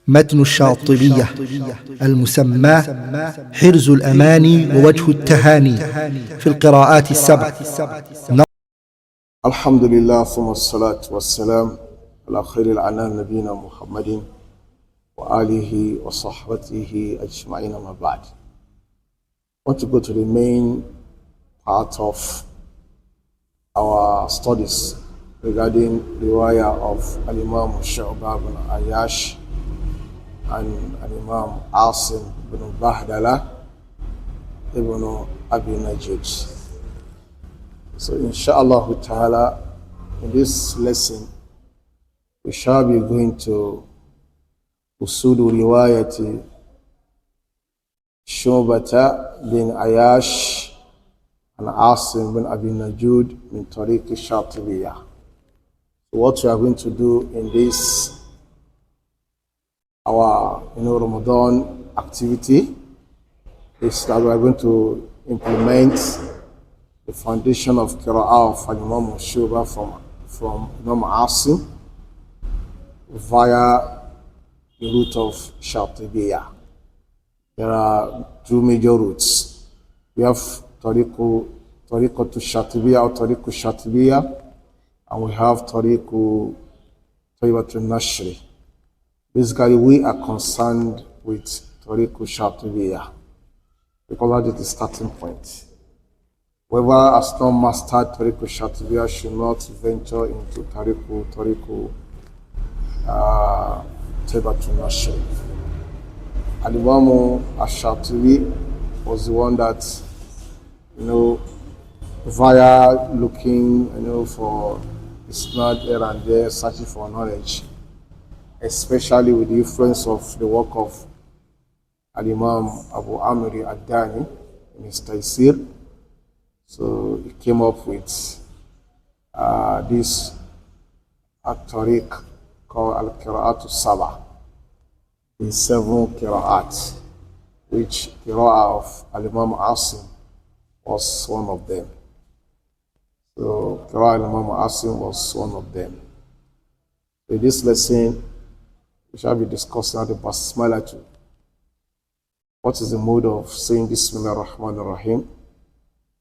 متن الشاطبية المسمى حرز الأماني ووجه التهاني في القراءات السبع. الحمد لله ثم الصلاة والسلام على خير الأنام نبينا محمد وآله وصحبته أجمعين ما بعد. I want to go to the main part of our studies regarding the riwayah of Al-Imam Shu'bah ibn Ayash and Al-Imam Aasim ibn Bahdalah ibn Abi Najid. So inshallah ta'ala, in this lesson we shall be going to Usool Riwaayah Shu'bah bin Ayash and Aasim bin Abi Najud min Tariq Shatibiyah. So what we are going to do in this our Ramadan activity is that we are going to implement the foundation of Qira'ah of Imam Shu'bah from Imam Aasim via the route of Shatibiyah. There are two major routes. We have Tariqatu Shatibiyah or Tariqu Shatibiyah, and we have Tariqu Tayyibatul Nashri. Basically, we are concerned with Tariqu Shatibiyah because that is the starting point. Whoever has not mastered Tariqu Shatibiyah should not venture into Tariqu Tayyibatul Nashri. Al-Imam Ash-Shatibi was the one that, via looking, for Isnad here and there, searching for knowledge, especially with the influence of the work of Al-Imam Abu Amr al-Dani in his Taysir. So he came up with this tariq called Al-Qira'atu Saba, the 7 Qira'at, which Qira'ah of Al-Imam Aasim was one of them. So Qira'ah Al-Imam Aasim was one of them. In this lesson, we shall be discussing the Basmalah too. What is the mode of saying Bismillah ar-Rahman ar-Rahim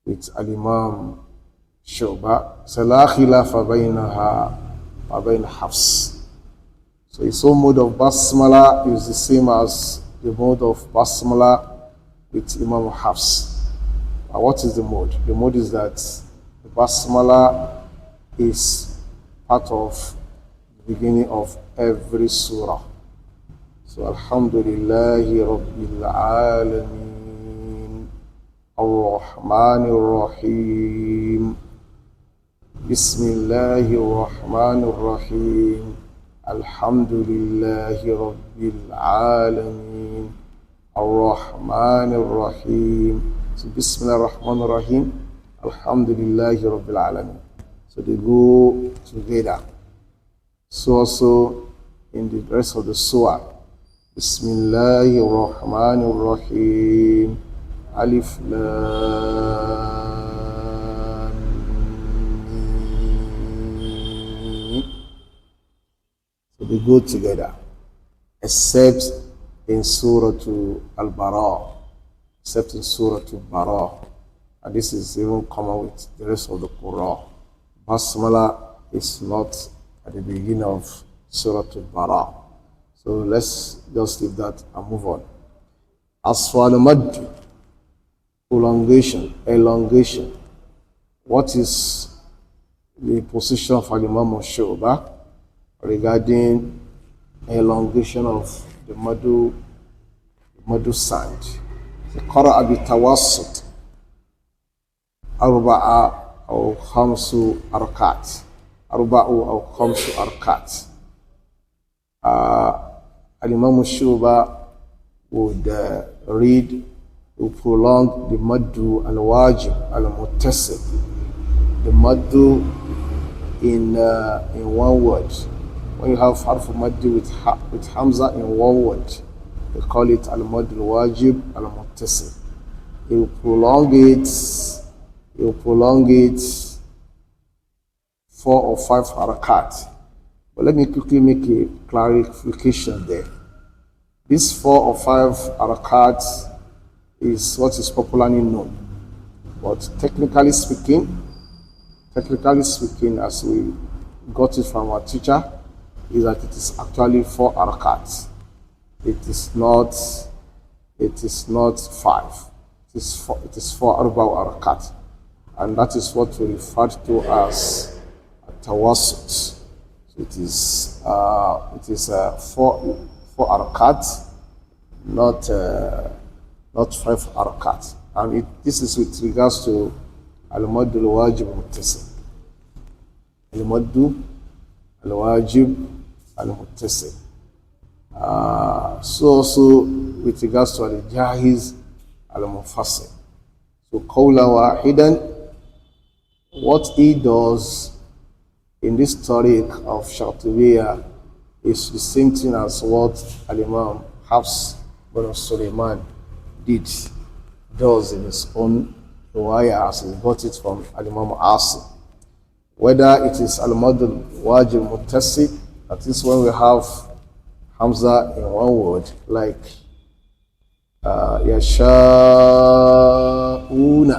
with Al-Imam Shu'bah? La khilafa baynaha wa bayna Hafs. So his own mode of Basmalah is the same as the mode of Basmalah with Imam Hafs. Now what is the mode? The mode is that the Basmalah is part of the beginning of every surah. So Alhamdulillahi Rabbil Alameen Ar-Rahman Ar-Rahim Bismillahir Rahmanir Rahim Alhamdulillahi Rabbil Alameen Ar-Rahman Ar-Rahim. So Bismillah Ar-Rahman Ar-Rahim Alhamdulillahi Rabbil Alameen. So they go together. So also in the rest of the surah, Bismillahir Rahmanir Rahim Alif Lam Mim. So they go together, except in Surah Al-Bara, except in Surah Al-Bara. And this is even common with the rest of the Quran. Basmalah is not at the beginning of Surah Al-Bara. So let's just leave that and move on. As for the Mad, elongation. What is the position of Al-Imam Shu'bah regarding elongation of the Madu sound? The Qara'a bi-tawassut arba'a aw khamsu arkat. Arba'u aw khamsu arkat. Al-Imam Shu'bah would prolong the Maddu al-Wajib al-Muttasil, the Maddu in one word. When you have Harf Maddu with Hamza in one word, they call it al-Maddu al-Wajib al-Muttasil. He will prolong it 4 or 5 harakat. But let me quickly make a clarification there. These 4 or 5 harakats is what is popularly known. But technically speaking, as we got it from our teacher, is that it is actually 4 harakats. It is not 5. It is 4 harakat. And that is what we refer to as tawassut. So it is 4 harakat, not 5 harakat. And this is with regards to al-maddu al-wajib al-muttasil. Al-maddu al-wajib al-muttasil. So also with regards to al-jahiz al-munfasil. So qawla wahidan, what he does in this tariq of Shatibiyya is the same thing as what Al-Imam Hafs bin Sulaiman does in his own riwayah, as he got it from Al-Imam Aasim. Whether it is Al-Mad al-Wajib Muttasil, that is when we have Hamza in one word, like Yasha'una.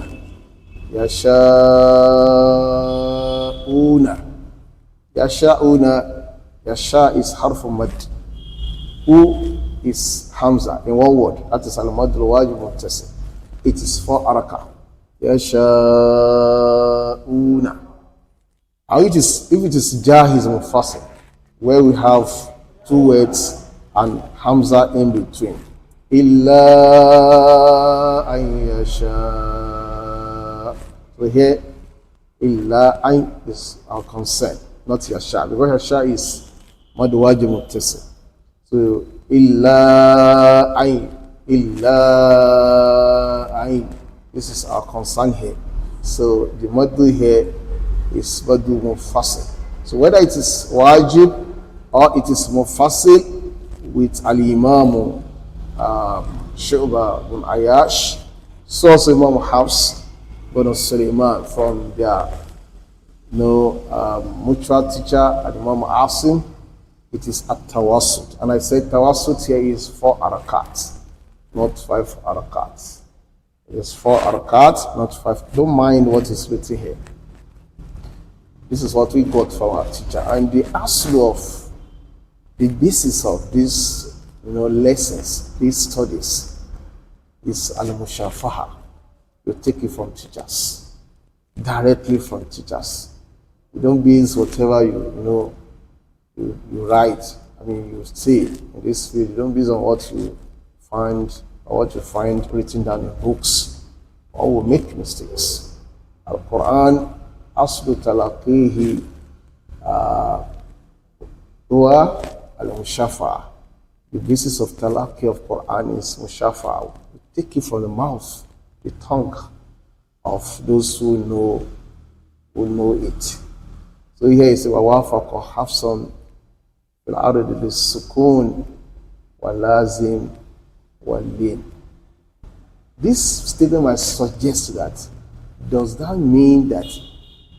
Yasha is harfu mad. U is Hamza in one word. That is al-mad al-wajib muttasil. It is 4 haraka. Yasha'una. How it is, if it is jahiz mufasil, where we have 2 words and Hamza in between. Illa an yasha. So here, illa an is our concern, not yasha, because yasha is mad wajib muttasil. So illa an, this is our concern here. So the madu here is madu mufasil. So whether it is wajib or it is mufasil with al-imam Shu'bah bin Ayash, so also Imam Hafs bin Sulaiman from their mutual teacher and Imam Aasim, it is at tawassut. And I said tawassut here is 4 harakats, not 5 harakats. It is 4 harakats, not 5. Don't mind what is written here. This is what we got from our teacher. And the aslu of the basis of these lessons, these studies, is al-mushafaha. You take it from teachers, directly from teachers. You don't base whatever you write. I mean, you say in this field. You don't base on what you find or what you find written down in books, or will make mistakes. Al-Quran aslu talaqihi huwa al-mushafaha. The basis of talaqi of Quran is mushafa. We take it from the mouth, the tongue of those who know it. So here is wawafaqa hafsan fil ardi bis-sukun wal-lazim wal-lin. This statement might suggest that, does that mean that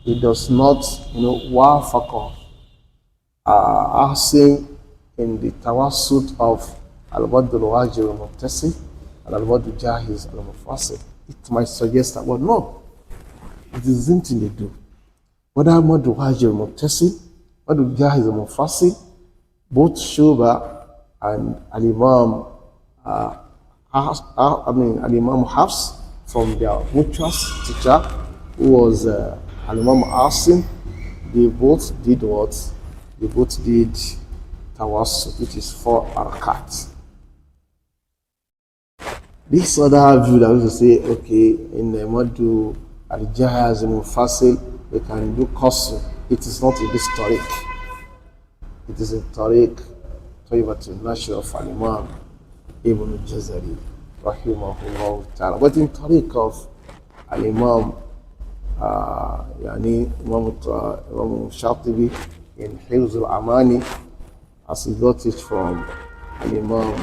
it does not, wafaqa Aasim in the tawassut of al-mad al-wajib al-muttasil and al-mad al-jahiz al-mufasil? It might suggest that, well, no, it is the same thing they do. Whether al-mad al-wajib al-muttasil, mad al-jahiz al-mufasil, both Shu'bah and al-Imam al-Imam Hafs from their mutual teacher, who was al-Imam Aasim, they both did what? They both did tawassut, which is 4 harakat. This other view that we will say, okay, in the Madu al-Jahaz and Mufasil, we can do qasr. It is not in this tariq. It is in tariq Tayyibatul Nashr of al-Imam Ibn al-Jazari, rahimahullah ta'ala. But in tariq of al-Imam Imam Shatibi in Hifz al-Amani, as he got it from Imam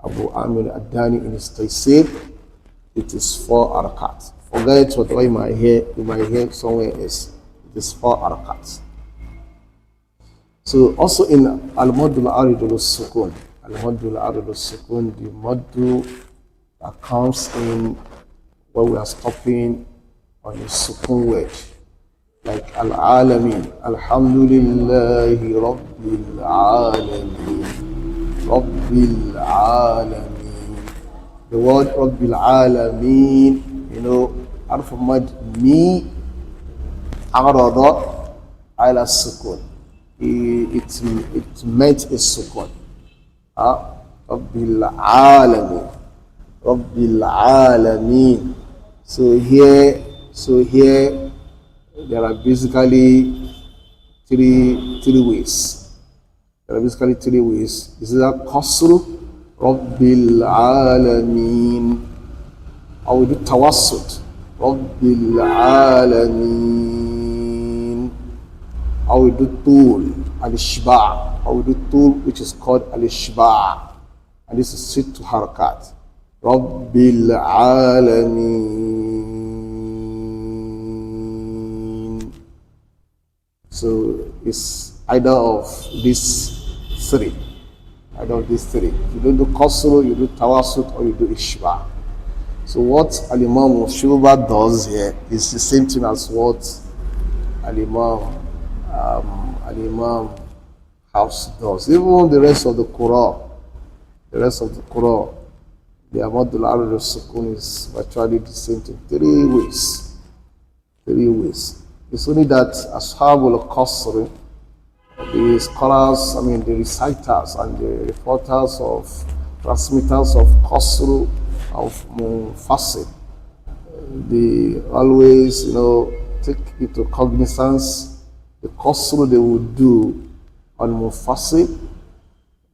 Abu Amir Ad-Dani in his Taysir, it is 4 harakat. Forget whatever you might hear somewhere else. It is 4 harakat. So also in Al-Mad al-Arid al-Sukun, Al-Maddu al-Aridu Sukun, the Maddu that comes in when we are stopping on a Sukun word. Like Al-Alamin, Alhamdulillahi Rabbil Alamin, Rabbil Alamin. The word Rabbil Alamin, Arf Mad Mi Arada ala Sukun. It meant a Sukun. Rabbil Alamin, Rabbil Alamin. So here there are basically three ways. Is that Qasru, Rabbil Alameen, or we do Tawassut, Rabbil Alameen, or we do Tul, Al-Ishba', or we do Tul, which is called Al-Ishba', and this is sit to Harakat, Rabbil Alameen. So it's either of these three. If you don't do Qasru, you do Tawassut, or you do Ishba'. So what Al-Imam Shu'bah does here is the same thing as what Al-Imam Hafs does. Even the rest of the Qur'an, the Ahmad al-Arad al-Sukun is virtually the same thing. Three ways. It's only that Ashabul Qasr, the scholars, the reciters and the reporters of transmitters of Qasr, of Mufassir, they always, take into cognizance the Qasr they would do on Mufassir.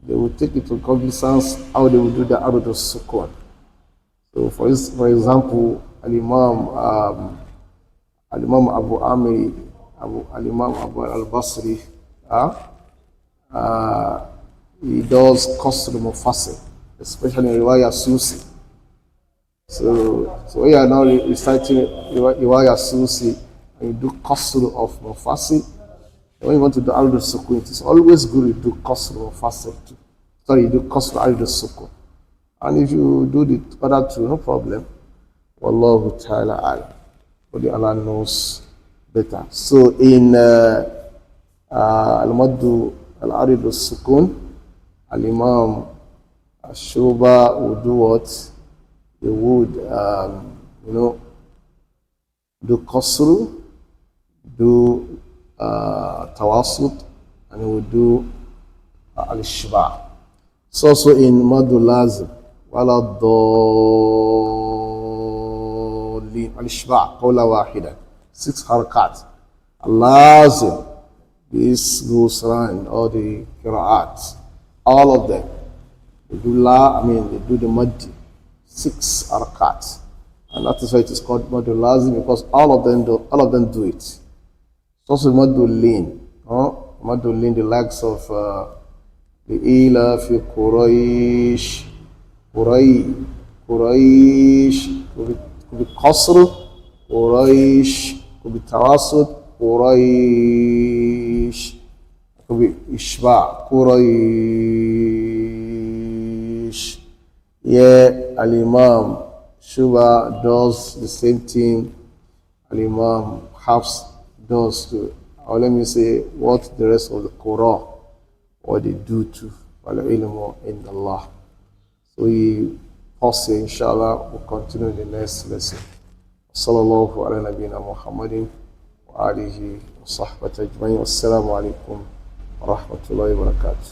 They would take into cognizance how they would do the Arad al-Sukun. So for example, Al-Imam Abu Amri, Al-Imam Abu al-Basri, he does Qasr Mufassir, especially in Riwaayah Susi. So we are now reciting Riwaayah Susi, and you do Qasr of Mufassir. When you want to do Arad al-Sukun, it is always good to do Qasr Mufassir too. You do Qasr Arad al-Sukun. And if you do the other two, no problem. Wallahu ta'ala alam. Only Allah knows better. So in Al-Maddu al-Arid al-Sukun, Al-Imam Shu'bah would do what? They would, do Qasru, do Tawassut, and he would do Al-Ishba'. So also in Maddu Lazim, Wala Al-Ishba' Qawla Wahida, 6 harakat. Lazim, this goes around all the qira'at, all of them. They do they do the Maddi, 6 harakat. And that is why it is called Maddu Lazim, because all of them do it. It's also Maddu Lin, the likes of the Ila fi Quraysh, could be Qasr, Quraysh, could be Tawassut, Quraysh, could be Ishba', Quraysh. Yeah, Al-Imam Shu'bah does the same thing Al-Imam Hafs does too. Or let me say what the rest of the Quran, what they do too. Wal-ilmu inda Allah. So we pause here, inshallah. We'll continue in the next lesson. Sallallahu ala nabiyyina Muhammadin wa alihi wa sahbihi ajma'in. Wassalamu alaikum wa rahmatullahi wa barakatuh.